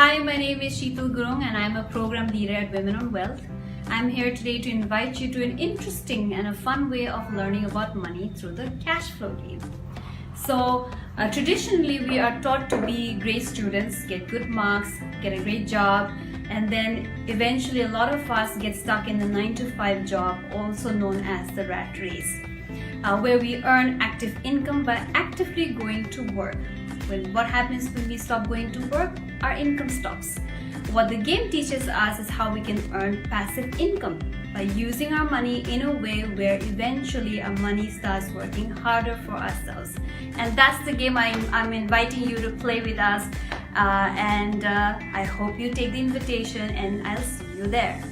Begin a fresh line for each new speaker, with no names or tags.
Hi, my name is Sheetal Gurung and I'm a program leader at Women on Wealth. I'm here today to invite you to an interesting and a fun way of learning about money through the cash flow game. So traditionally we are taught to be great students, get good marks, get a great job, and then eventually a lot of us get stuck in the 9-to-5 job, also known as the rat race, where we earn active income by actively going to work. Well, what happens when we stop going to work? Our income stops. What the game teaches us is how we can earn passive income by using our money in a way where eventually our money starts working harder for ourselves. And that's the game I'm inviting you to play with us. I hope you take the invitation and I'll see you there.